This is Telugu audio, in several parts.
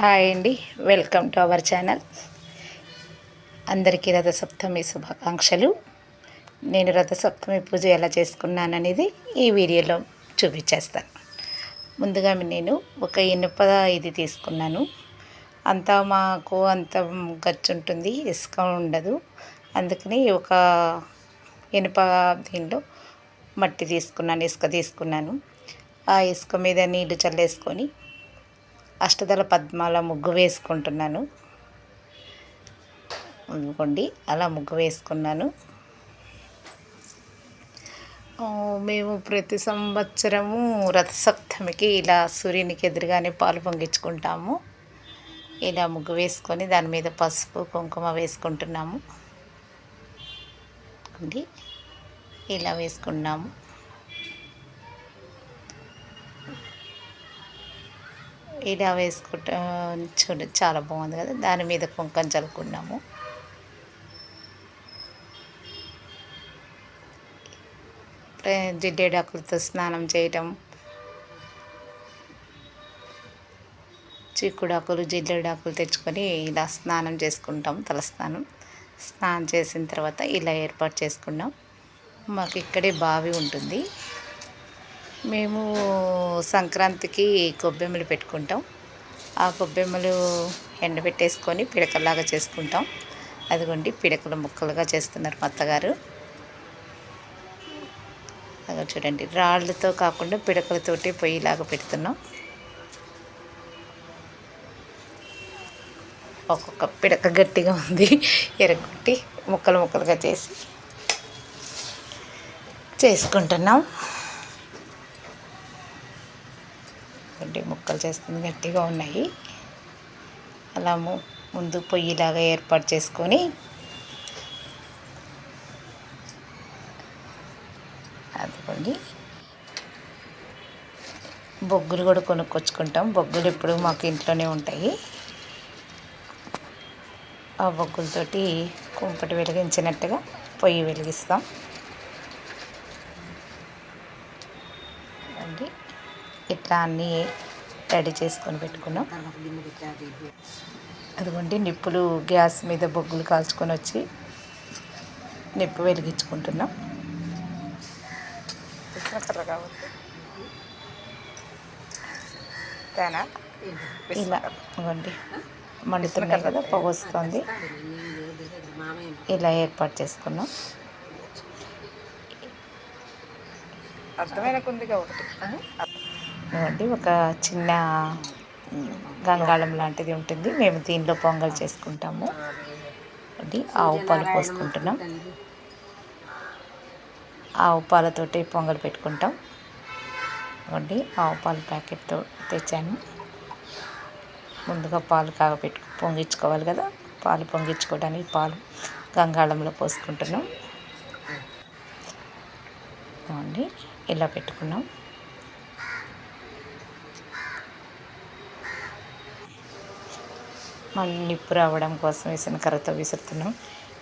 హాయ్ అండి, వెల్కమ్ టు అవర్ ఛానల్. అందరికీ రథసప్తమి శుభాకాంక్షలు. నేను రథసప్తమి పూజ ఎలా చేసుకున్నాననేది ఈ వీడియోలో చూపించేస్తాను. ముందుగా నేను ఒక ఇనుప ఇది తీసుకున్నాను. మాకు అంత గచ్చు ఉంటుంది, ఇసుక ఉండదు. అందుకని ఒక ఇనుప దీనిలో మట్టి తీసుకున్నాను, ఇసుక తీసుకున్నాను. ఆ ఇసుక మీద నీళ్లు చల్లేసుకొని అష్టదళ పద్మాల ముగ్గు వేసుకుంటున్నాను. అనుకోండి, అలా ముగ్గు వేసుకున్నాను. మేము ప్రతి సంవత్సరము రథసప్తమికి ఇలా సూర్యునికి ఎదురుగానే పాలు పొంగించుకుంటాము. ఇలా ముగ్గు వేసుకొని దాని మీద పసుపు కుంకుమ వేసుకుంటున్నాము. ఇలా వేసుకున్నాము. ఇలా వేసుకుంటా చూడండి, చాలా బాగుంది కదా. దాని మీద కుంకం చల్లుకున్నాము. జిడ్డేడాకులతో స్నానం చేయటం, చిక్కుడాకులు జిల్లేడాకులు తెచ్చుకొని ఇలా స్నానం చేసుకుంటాం. స్నానం చేసిన తర్వాత ఇలా ఏర్పాటు చేసుకున్నాం. మాకు ఇక్కడే బావి ఉంటుంది. మేము సంక్రాంతికి గొబ్బెమ్మలు పెట్టుకుంటాం. ఆ గొబ్బెమ్మలు ఎండబెట్టేసుకొని పిడకల్లాగా చేసుకుంటాం. అదిగోండి, పిడకలు ముక్కలుగా చేస్తున్నారు మా అత్తగారు. అలా చూడండి, రాళ్ళతో కాకుండా పిడకలతోటి పొయ్యిలాగా పెడుతున్నాం. ఒక్కొక్క పిడక గట్టిగా ఉంది, ఎరగొట్టి ముక్కలు ముక్కలుగా చేసుకుంటున్నాం. ముక్కలు చేస్తుంది గట్టిగా ఉన్నాయి. అలా ముందు పొయ్యిలాగా ఏర్పాటు చేసుకొని అదిగోండి, బొగ్గులు కూడా కొనుక్కొచ్చుకుంటాం. బొగ్గులు ఎప్పుడు మాకు ఇంట్లోనే ఉంటాయి. ఆ బొగ్గులతోటి కుంపటి వెలిగించినట్టుగా పొయ్యి వెలిగిస్తాం. ఇట్లా అన్నీ రెడీ చేసుకొని పెట్టుకున్నాం. అదిగోండి, నిప్పులు గ్యాస్ మీద బొగ్గులు కాల్చుకొని వచ్చి నిప్పు వెలిగించుకుంటున్నాం. ఇలా ఇవ్వండి, మండుతున్నాయి కదా, పొగ వస్తుంది. ఇలా ఏర్పాటు చేసుకున్నాం. ఇవ్వండి, ఒక చిన్న గంగాళం లాంటిది ఉంటుంది. మేము దీనిలో పొంగల్ చేసుకుంటాము. ఆవు పాలు పోసుకుంటున్నాం. ఆవు పాలతోటి పొంగల్ పెట్టుకుంటాం. ఇవ్వండి, ఆవు పాలు ప్యాకెట్తో తెచ్చాను. ముందుగా పాలు పొంగించుకోవాలి కదా. పాలు పొంగించుకోవడానికి పాలు గంగాళంలో పోసుకుంటున్నాం. ఇవ్వండి, ఇలా పెట్టుకున్నాం. మళ్ళీ నిప్పు రావడం కోసం వేసిన కర్రతో విసురుతున్నాం.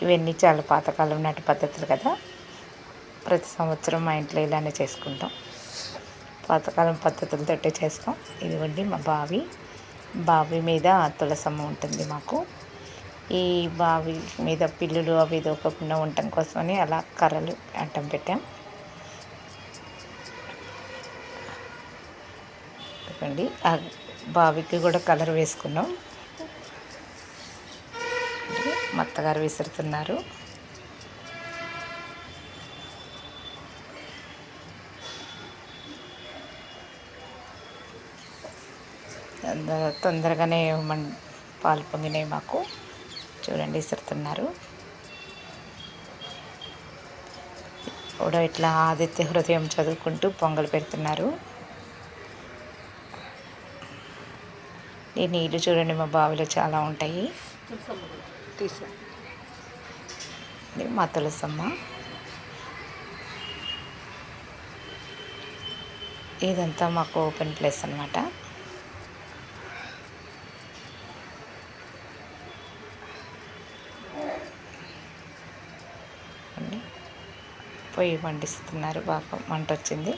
ఇవన్నీ చాలా పాతకాలం నాటి పద్ధతులు కదా. ప్రతి సంవత్సరం మా ఇంట్లో ఇలానే చేసుకుంటాం. పాతకాలం పద్ధతులతోటే చేస్తాం. ఇదిగోండి, మా బావి మీద తులసమ్మ ఉంటుంది మాకు. ఈ బావి మీద పిల్లులు అవి దూకకుండా ఉండటం కోసమని అలా కర్రలు అడ్డం పెట్టాం. ఇదిగోండి, ఆ బావికి కూడా కలర్ వేసుకున్నాం. మా అత్తగారు విసురుతున్నారు. తొందరగానే పాలు పొంగినాయి మాకు. చూడండి, విసురుతున్నారు. కూడా ఇట్లా ఆదిత్య హృదయం చదువుకుంటూ పొంగలు పెడుతున్నారు. ఈ నీళ్ళు చూడండి, మా బావిలో చాలా ఉంటాయి. మా తులసమ్మ. ఇదంతా మాకు ఓపెన్ ప్లేస్ అన్నమాట. పొయ్యి మండిస్తున్నారు, బాగా మంట వచ్చింది.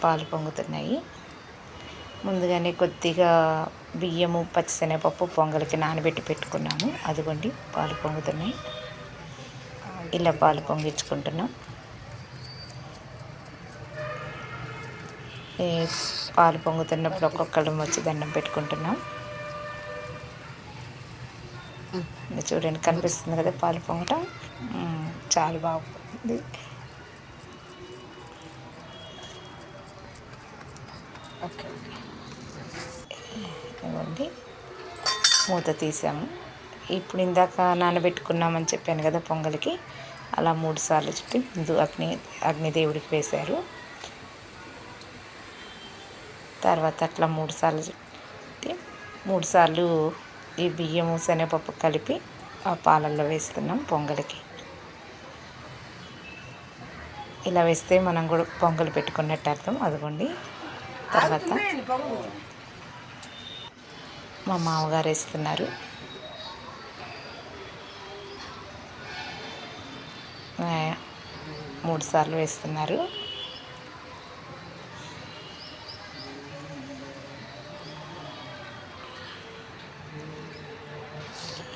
పాలు పొంగుతున్నాయి. ముందుగానే కొద్దిగా బియ్యము పచ్చిశనగపప్పు పొంగలికి నానబెట్టి పెట్టుకున్నాము. అదిగోండి పాలు పొంగుతున్నాయి. ఇలా పాలు పొంగించుకుంటున్నాం. పాలు పొంగుతున్నప్పుడు ఒక్కొక్కళ్ళం వచ్చి దండం పెట్టుకుంటున్నాం. చూడండి కనిపిస్తుంది కదా పాలు పొంగటం. చాలా బాగుంది. ఓకే ఇవ్వండి మూత తీసాము. ఇప్పుడు ఇందాక నానబెట్టుకున్నామని చెప్పాను కదా పొంగలికి, అలా 3 సార్లు చుట్టి ముందు అగ్నిదేవుడికి వేశారు. తర్వాత అట్లా 3 సార్లు చుట్టి 3 సార్లు ఈ బియ్యము శనగపప్పు కలిపి ఆ పాలల్లో వేస్తున్నాం పొంగలికి. ఇలా వేస్తే మనం కూడా పొంగలు పెట్టుకున్నట్టు అర్థం. అదిగోండి తర్వాత మా మామగారు వేస్తున్నారు. 3 సార్లు వేస్తున్నారు.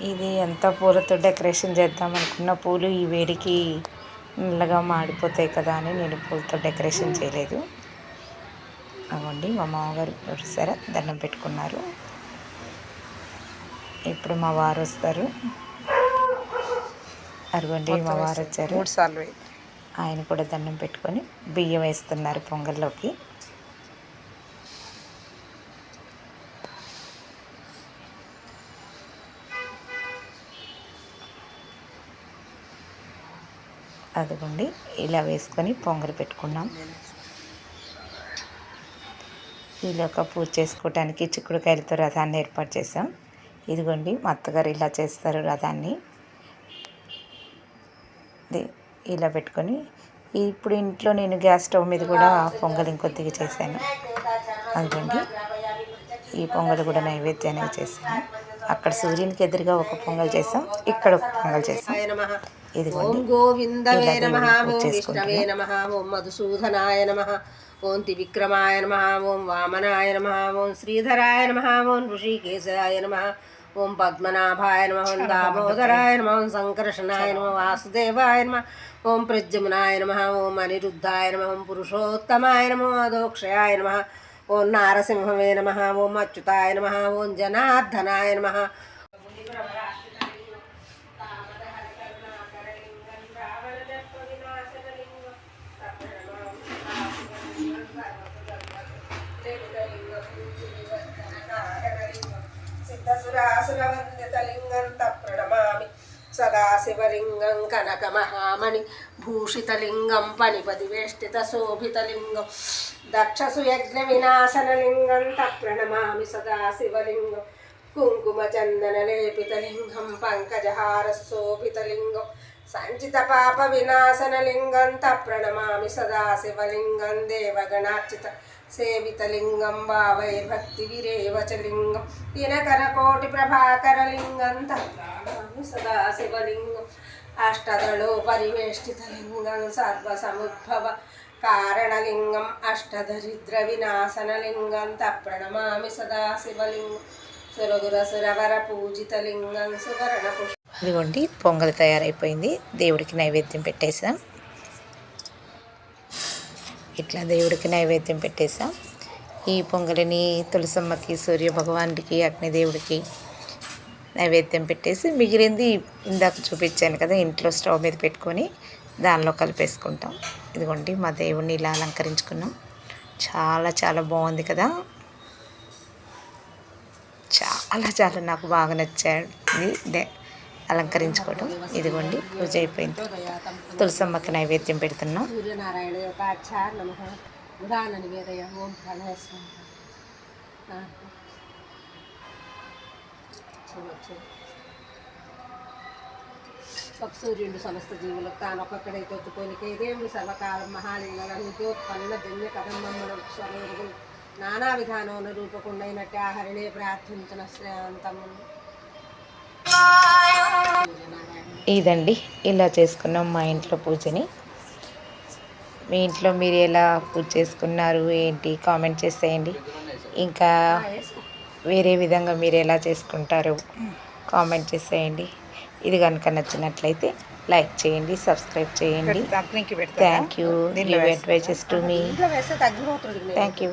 ఇది ఎంత పూలతో డెకరేషన్ చేద్దాం అనుకున్న పూలు ఈ వేడికి నల్లగా మాడిపోతాయి కదా అని నేను పూలతో డెకరేషన్ చేయలేదు. అవ్వండి మా మామగారు చూసారా దండం పెట్టుకున్నారు. ఇప్పుడు మా వారు వస్తారు. అదిగోండి మా వారు వచ్చారు. 3 సార్లు ఆయన కూడా దండం పెట్టుకొని బియ్యం వేస్తున్నారు పొంగల్లోకి. అదిగోండి ఇలా వేసుకొని పొంగలు పెట్టుకున్నాం. ఈలోక పూజ చేసుకోవడానికి చిక్కుడుకాయలతో రథాన్ని ఏర్పాటు చేసాం. ఇదిగోండి మా అత్తగారు ఇలా చేస్తారు రథాన్ని. ఇలా పెట్టుకొని ఇప్పుడు ఇంట్లో నేను గ్యాస్ స్టవ్ మీద కూడా పొంగల్ ఇంకొద్దిగా చేశాను. అదిగోండి ఈ పొంగల్ కూడా నైవేద్యానికి చేశాను. అక్కడ సూర్యునికి ఎదురుగా ఒక పొంగల్ చేసాం, ఇక్కడ ఒక పొంగల్ చేసాం. ఇదిగోండి గోవిందవే నమః, ఓం విష్ణవే నమః, ఓం మధుసూదనాయ నమః, ఓం త్రివిక్రమాయ నమః, ఓం వామనాయ నమః, ఓం శ్రీధరాయ నమః, ఓం ఋషికేశాయ నమః, ఓం పద్మనాభాయ నమః, ఓం దామోదరాయ నమః, ఓం సంకర్షణాయ నమః, వాసుదేవాయ నమః, ఓం ప్రద్యుమ్నాయ నమః, ఓం అనిరుద్ధాయ నమః, ఓం పురుషోత్తమాయ నమః, అదోక్షయాయ నమః, ఓం నారసింహవే నమః, ఓం అచ్యుతాయ నమః, ఓం జనార్దనాయ నమః. సిద్ధసురాసురవందితలింగం తప్రణమామి సదాశివలింగం కనకమహామణి భూషితలింగం పనిపదివేష్టిత శోభితలింగం దక్షసుయజ్ఞ వినాశనలింగం తప్రణమామి సదాశివలింగం కుంకుమచందనలేపితలింగం పంకజహారశోభితలింగం సంచిత పాప వినాశనలింగం తప్రణమామి సదాశివలింగం దేవగణార్చిత సేవితలింగం భావై భక్తి విరేవచలింగం దినకరకోటి ప్రభాకరలింగం తప్రణమామి సదాశివలింగం అష్టదళో పరివేష్టితలింగం సర్వసముద్భవ కారణలింగం అష్టదరిద్ర వినాశనలింగం తప్రణమామి సదాశివలింగం సురగురసురవర పూజితలింగం సువర్ణ పుష్ప. ఇదిగోండి పొంగల్ తయారైపోయింది. దేవుడికి నైవేద్యం పెట్టేసాం. ఇట్లా దేవుడికి నైవేద్యం పెట్టేసాం. ఈ పొంగలిని తులసమ్మకి, సూర్యభగవానుడికి, అగ్నిదేవుడికి నైవేద్యం పెట్టేసి మిగిలింది ఇందాక చూపించాను కదా ఇంట్లో స్టవ్ మీద పెట్టుకొని దానిలో కలిపేసుకుంటాం. ఇదిగోండి మా దేవుడిని ఇలా అలంకరించుకున్నాం. చాలా చాలా బాగుంది కదా. చాలా చాలా నాకు బాగా నచ్చాడు అలంకరించుకోవడం. ఇదిగోండి పూజ అయిపోయింది. తులసమ్మకి నైవేద్యం పెడుతున్నాం. సూర్యనారాయణ యోగాచార్ నమః ఉదాన నివేదయ ఓం ప్రణయ ఒక సూర్యుడు సమస్త జీవులకు తాను ఒక్కొక్కడై తొచ్చుకోనికే దేవుడు సర్వకాలం మహాలింగ నిత్యోత్పన్న జన్య కదంబమ్మల స్వరూపులు నానా విధానమున రూపకుండైనట్టు ఆహరణే ప్రార్థించిన శ్రేయాంతము. ఇదండి ఇలా చేసుకున్నాం మా ఇంట్లో పూజని. మీ ఇంట్లో మీరు ఎలా పూజ చేసుకున్నారు ఏంటి కామెంట్ చేసేయండి. ఇంకా వేరే విధంగా మీరు ఎలా చేసుకుంటారో కామెంట్ చేసేయండి. ఇది కనుక నచ్చినట్లయితే లైక్ చేయండి, సబ్స్క్రైబ్ చేయండి. Thank you. Give advises to me. ఇంట్లో వేస్తే తగ్గిపోతుంది థ్యాంక్ యూ.